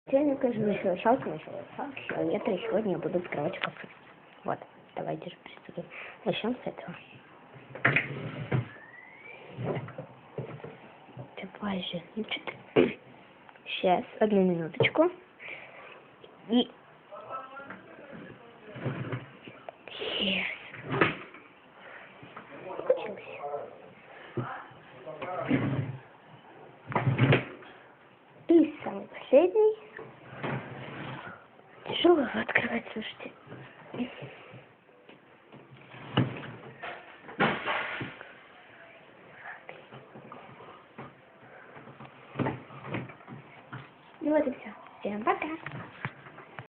Сегодня, конечно, начала километра, и сегодня я буду открывать шкафы. Вот, давайте же приступим. Начнем с этого. Давай же, ну что-то... Сейчас, одну минуточку. И... Yes. Получилось. И самый последний. Тяжело его открывать, слушайте. Ну вот и все. Всем пока.